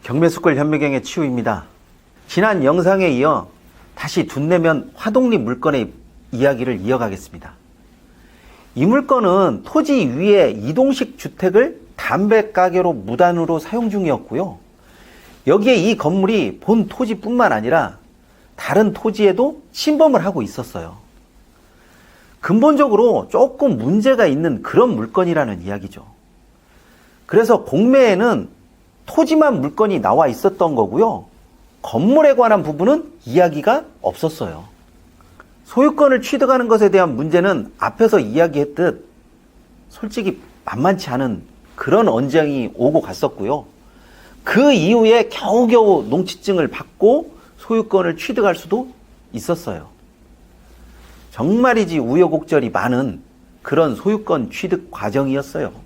경매숙골 현미경의 치우입니다. 지난 영상에 이어 다시 둔내면 화독리 물건의 이야기를 이어가겠습니다. 이 물건은 토지 위에 이동식 주택을 담배가게로 무단으로 사용 중이었고요. 여기에 이 건물이 본 토지뿐만 아니라 다른 토지에도 침범을 하고 있었어요. 근본적으로 조금 문제가 있는 그런 물건이라는 이야기죠. 그래서 공매에는 토지만 물건이 나와 있었던 거고요. 건물에 관한 부분은 이야기가 없었어요. 소유권을 취득하는 것에 대한 문제는 앞에서 이야기했듯 솔직히 만만치 않은 그런 언쟁이 오고 갔었고요. 그 이후에 겨우겨우 농취증을 받고 소유권을 취득할 수도 있었어요. 정말이지 우여곡절이 많은 그런 소유권 취득 과정이었어요.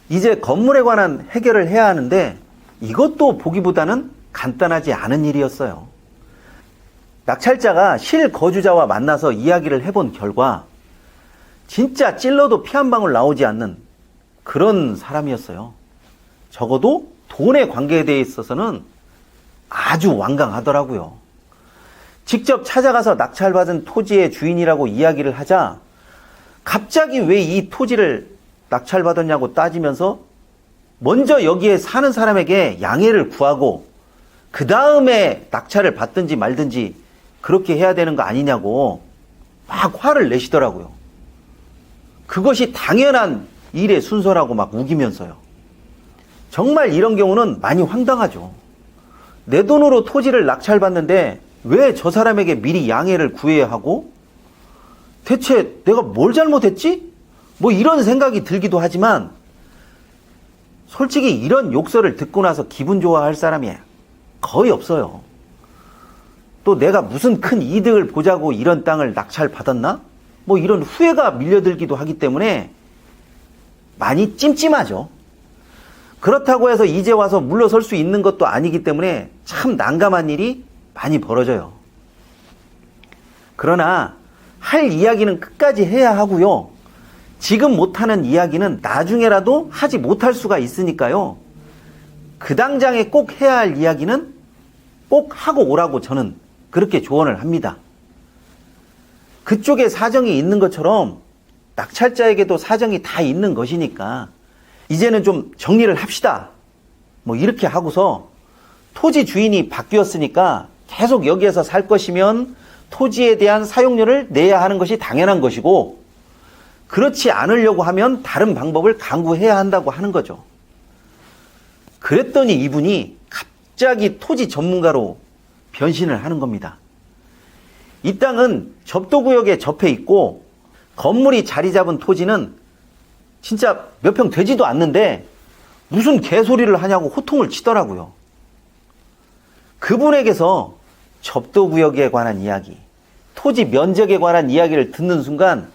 이제 건물에 관한 해결을 해야 하는데 이것도 보기보다는 간단하지 않은 일이었어요. 낙찰자가 실거주자와 만나서 이야기를 해본 결과 진짜 찔러도 피 한 방울 나오지 않는 그런 사람이었어요. 적어도 돈의 관계에 대해 있어서는 아주 완강하더라고요. 직접 찾아가서 낙찰받은 토지의 주인이라고 이야기를 하자 갑자기 왜 이 토지를 낙찰받았냐고 따지면서 먼저 여기에 사는 사람에게 양해를 구하고 그 다음에 낙찰을 받든지 말든지 그렇게 해야 되는 거 아니냐고 막 화를 내시더라고요. 그것이 당연한 일의 순서라고 막 우기면서요. 정말 이런 경우는 많이 황당하죠. 내 돈으로 토지를 낙찰받는데 왜 저 사람에게 미리 양해를 구해야 하고 대체 내가 뭘 잘못했지? 뭐 이런 생각이 들기도 하지만 솔직히 이런 욕설을 듣고 나서 기분 좋아할 사람이 거의 없어요. 또 내가 무슨 큰 이득을 보자고 이런 땅을 낙찰받았나? 뭐 이런 후회가 밀려들기도 하기 때문에 많이 찜찜하죠. 그렇다고 해서 이제 와서 물러설 수 있는 것도 아니기 때문에 참 난감한 일이 많이 벌어져요. 그러나 할 이야기는 끝까지 해야 하고요. 지금 못하는 이야기는 나중에라도 하지 못할 수가 있으니까요. 그 당장에 꼭 해야 할 이야기는 꼭 하고 오라고 저는 그렇게 조언을 합니다. 그쪽에 사정이 있는 것처럼 낙찰자에게도 사정이 다 있는 것이니까 이제는 좀 정리를 합시다. 뭐 이렇게 하고서 토지 주인이 바뀌었으니까 계속 여기에서 살 것이면 토지에 대한 사용료를 내야 하는 것이 당연한 것이고 그렇지 않으려고 하면 다른 방법을 강구해야 한다고 하는 거죠. 그랬더니 이분이 갑자기 토지 전문가로 변신을 하는 겁니다. 이 땅은 접도구역에 접해 있고 건물이 자리 잡은 토지는 진짜 몇 평 되지도 않는데 무슨 개소리를 하냐고 호통을 치더라고요. 그분에게서 접도구역에 관한 이야기, 토지 면적에 관한 이야기를 듣는 순간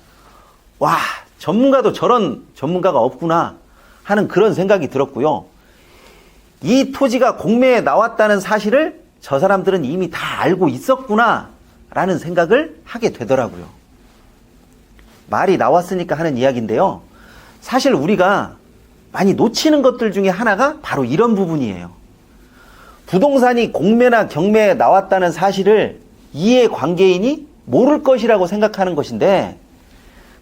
와, 전문가도 저런 전문가가 없구나 하는 그런 생각이 들었고요. 이 토지가 공매에 나왔다는 사실을 저 사람들은 이미 다 알고 있었구나 라는 생각을 하게 되더라고요. 말이 나왔으니까 하는 이야기인데요. 사실 우리가 많이 놓치는 것들 중에 하나가 바로 이런 부분이에요. 부동산이 공매나 경매에 나왔다는 사실을 이해관계인이 모를 것이라고 생각하는 것인데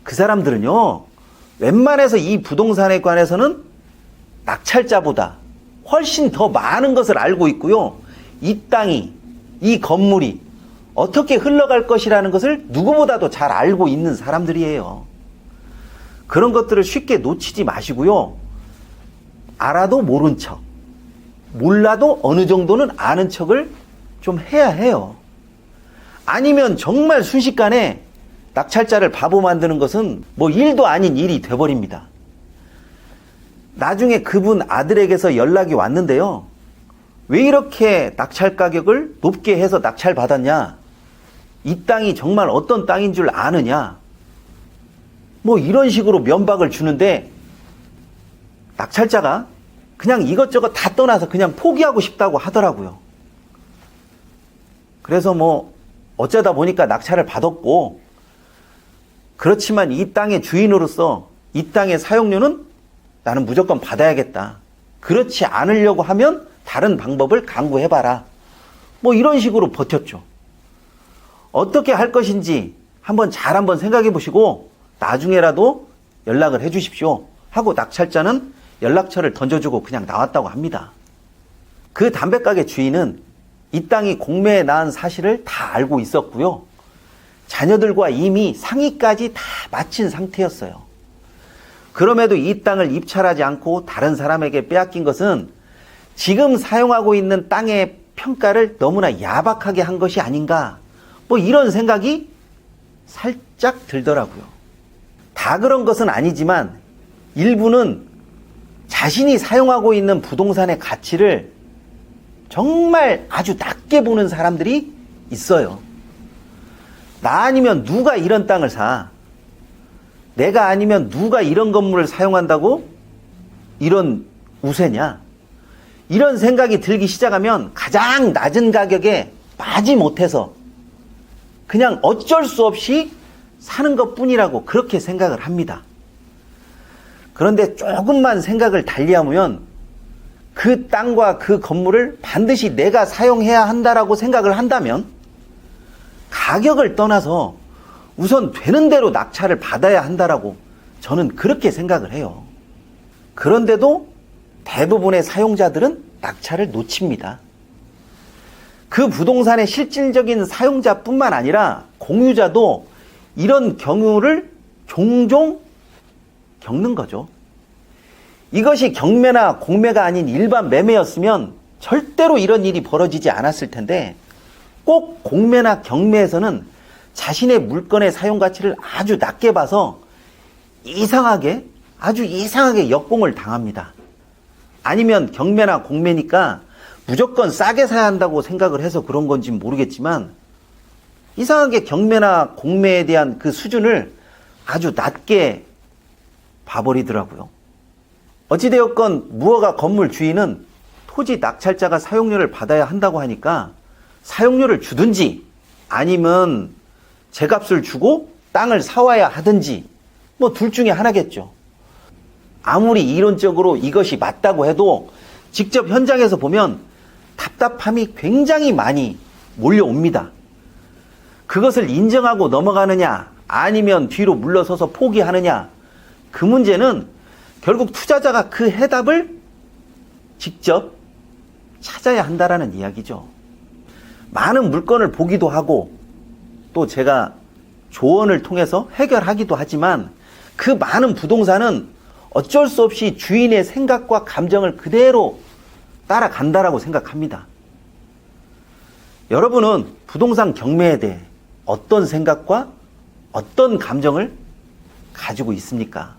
그 사람들은요, 웬만해서 이 부동산에 관해서는 낙찰자보다 훨씬 더 많은 것을 알고 있고요. 이 땅이, 이 건물이 어떻게 흘러갈 것이라는 것을 누구보다도 잘 알고 있는 사람들이에요. 그런 것들을 쉽게 놓치지 마시고요. 알아도 모른 척, 몰라도 어느 정도는 아는 척을 좀 해야 해요. 아니면 정말 순식간에 낙찰자를 바보 만드는 것은 뭐 일도 아닌 일이 돼버립니다. 나중에 그분 아들에게서 연락이 왔는데요. 왜 이렇게 낙찰 가격을 높게 해서 낙찰 받았냐? 이 땅이 정말 어떤 땅인 줄 아느냐? 뭐 이런 식으로 면박을 주는데 낙찰자가 그냥 이것저것 다 떠나서 그냥 포기하고 싶다고 하더라고요. 그래서 뭐 어쩌다 보니까 낙찰을 받았고 그렇지만 이 땅의 주인으로서 이 땅의 사용료는 나는 무조건 받아야겠다. 그렇지 않으려고 하면 다른 방법을 강구해봐라. 뭐 이런 식으로 버텼죠. 어떻게 할 것인지 한번 생각해 보시고 나중에라도 연락을 해 주십시오 하고 낙찰자는 연락처를 던져주고 그냥 나왔다고 합니다. 그 담배가게 주인은 이 땅이 공매에 나은 사실을 다 알고 있었고요. 자녀들과 이미 상의까지 다 마친 상태였어요. 그럼에도 이 땅을 입찰하지 않고 다른 사람에게 빼앗긴 것은 지금 사용하고 있는 땅의 평가를 너무나 야박하게 한 것이 아닌가, 뭐 이런 생각이 살짝 들더라고요. 다 그런 것은 아니지만 일부는 자신이 사용하고 있는 부동산의 가치를 정말 아주 낮게 보는 사람들이 있어요. 나 아니면 누가 이런 땅을 사? 내가 아니면 누가 이런 건물을 사용한다고 이런 우세냐? 이런 생각이 들기 시작하면 가장 낮은 가격에 마지 못해서 그냥 어쩔 수 없이 사는 것뿐이라고 그렇게 생각을 합니다. 그런데 조금만 생각을 달리하면 그 땅과 그 건물을 반드시 내가 사용해야 한다라고 생각을 한다면 가격을 떠나서 우선 되는 대로 낙찰을 받아야 한다라고 저는 그렇게 생각을 해요. 그런데도 대부분의 사용자들은 낙찰을 놓칩니다. 그 부동산의 실질적인 사용자뿐만 아니라 공유자도 이런 경우를 종종 겪는 거죠. 이것이 경매나 공매가 아닌 일반 매매였으면 절대로 이런 일이 벌어지지 않았을 텐데 꼭 공매나 경매에서는 자신의 물건의 사용 가치를 아주 낮게 봐서 아주 이상하게 역공을 당합니다. 아니면 경매나 공매니까 무조건 싸게 사야 한다고 생각을 해서 그런 건지 모르겠지만 이상하게 경매나 공매에 대한 그 수준을 아주 낮게 봐버리더라고요. 어찌되었건 무허가 건물 주인은 토지 낙찰자가 사용료를 받아야 한다고 하니까 사용료를 주든지 아니면 제값을 주고 땅을 사와야 하든지 뭐 둘 중에 하나겠죠. 아무리 이론적으로 이것이 맞다고 해도 직접 현장에서 보면 답답함이 굉장히 많이 몰려옵니다. 그것을 인정하고 넘어가느냐 아니면 뒤로 물러서서 포기하느냐, 그 문제는 결국 투자자가 그 해답을 직접 찾아야 한다라는 이야기죠. 많은 물건을 보기도 하고 또 제가 조언을 통해서 해결하기도 하지만 그 많은 부동산은 어쩔 수 없이 주인의 생각과 감정을 그대로 따라간다라고 생각합니다. 여러분은 부동산 경매에 대해 어떤 생각과 어떤 감정을 가지고 있습니까?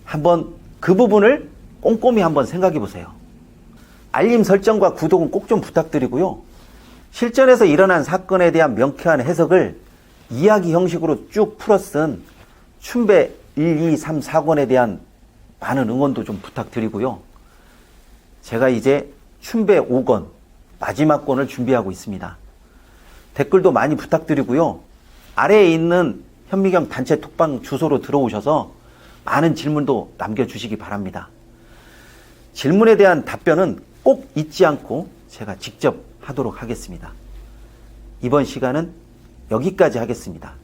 한번 그 부분을 꼼꼼히 한번 생각해 보세요. 알림 설정과 구독은 꼭 좀 부탁드리고요. 실전에서 일어난 사건에 대한 명쾌한 해석을 이야기 형식으로 쭉 풀어쓴 춘배 1, 2, 3, 4권에 대한 많은 응원도 좀 부탁드리고요. 제가 이제 춘배 5권 마지막 권을 준비하고 있습니다. 댓글도 많이 부탁드리고요. 아래에 있는 현미경 단체 톡방 주소로 들어오셔서 많은 질문도 남겨주시기 바랍니다. 질문에 대한 답변은 꼭 잊지 않고 제가 직접 하도록 하겠습니다. 이번 시간은 여기까지 하겠습니다.